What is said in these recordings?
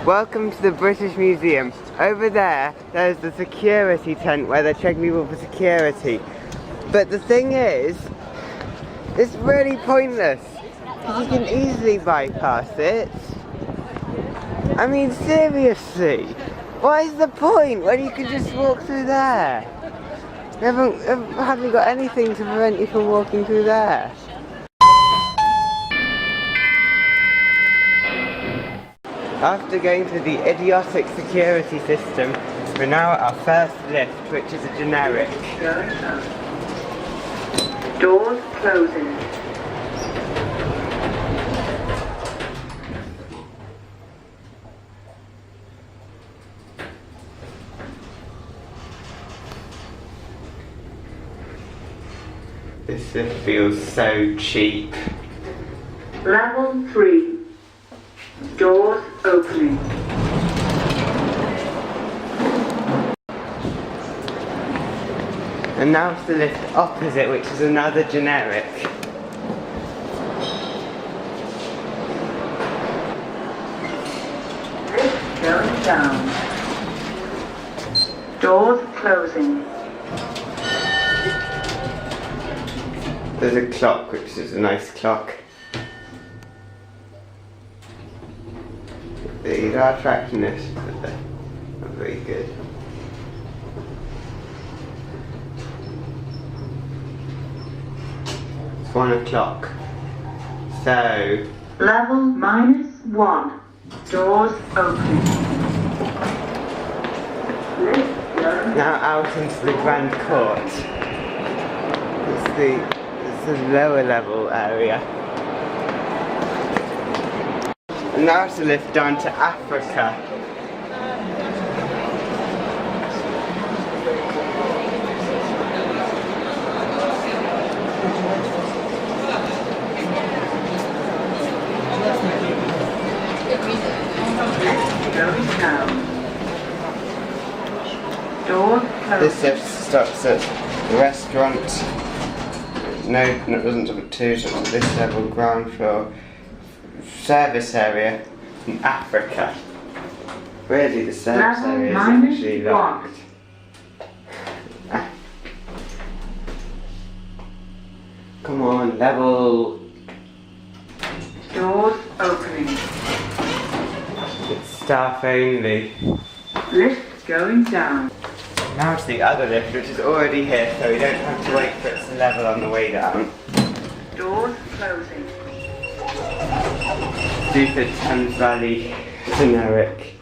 Welcome to the British Museum. Over there's the security tent where they're checking people for security. But the thing is, it's really pointless. You can easily bypass it. I mean, seriously. What is the point when you can just walk through there? You haven't got anything to prevent you from walking through there. After going through the idiotic security system, we're now at our first lift, which is a generic. Doors closing. This lift feels so cheap. Level 3. Doors opening. And now it's the lift opposite, which is another generic. Lift going down. Doors closing. There's a clock, which is a nice clock. These are attractionists, but they're not very good. It's 1 o'clock. So... Level -1. Doors open. Lift going. Now out into the Grand Court. It's the lower level area. And now it's a lift down to Africa. Going down. Doors closing. This lift stops at the restaurant. No, it doesn't stop at 2, it stops at this level, ground floor. Service area in Africa. Really, the service area is actually locked. Come on, level. Doors opening. It's staff only. Lift going down. Now it's the other lift, which is already here, so we don't have to wait for it to level on the way down. Doors closing. Stupid Thames Valley generic.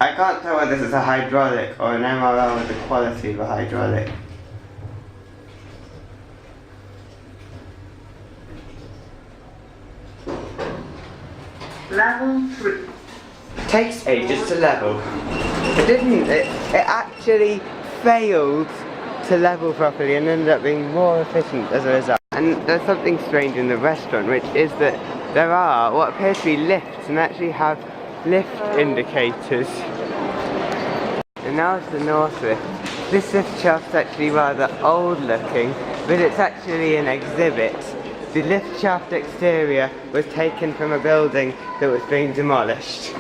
I can't tell whether this is a hydraulic or an MRL with the quality of a hydraulic. Level 3. It takes ages to level. It didn't. It actually failed to level properly and ended up being more efficient as a result. And there's something strange in the restaurant, which is that there are what appears to be lifts and actually have lift indicators. And now it's the north lift. This lift shaft's actually rather old looking, but it's actually an exhibit. The lift shaft exterior was taken from a building that was being demolished.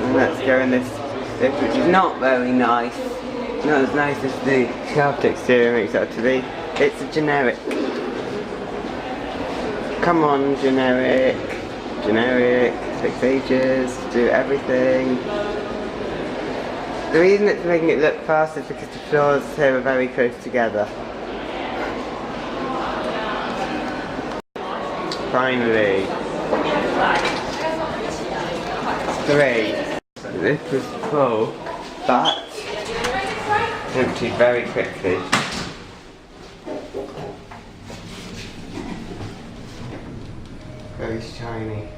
And let's go in this lift, which is not very nice. Not as nice as the shaft exterior makes out to be. It's a generic. Come on, generic. Generic. Takes ages to do everything. The reason it's making it look fast is because the floors here are very close together. Finally. 3. This was full, but emptied very quickly. Very shiny.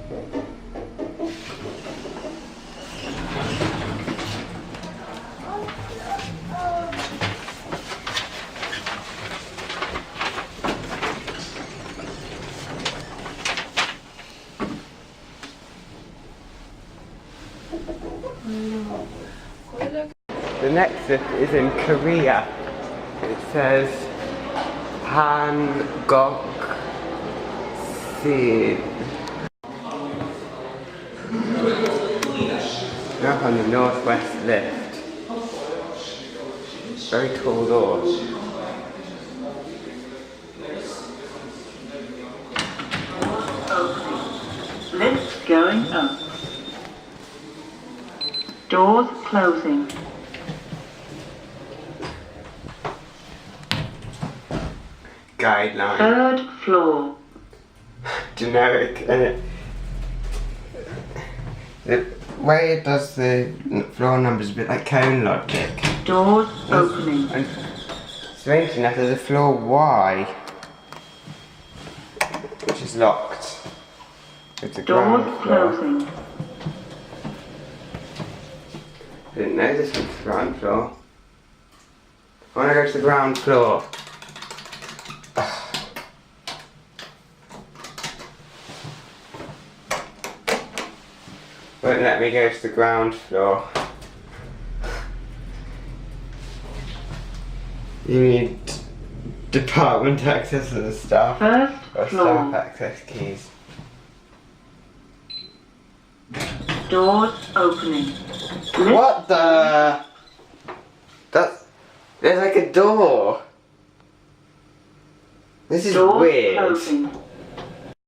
the next lift is in Korea. It says Hangok Sin. We're up on the northwest lift. Very tall doors. Opening. Lift going up. Doors closing. Guideline. Third floor. Generic, and the way it does the floor numbers is a bit like cone logic. Doors opening. And strange enough, there's a floor Y, which is locked. It's a Doors ground floor. closing. I didn't know this was the ground floor. I want to go to the ground floor. Won't let me go to the ground floor. You need department access and staff First or floor. staff access keys. Doors opening. Lift What the? There's like a door. This is Doors weird. closing.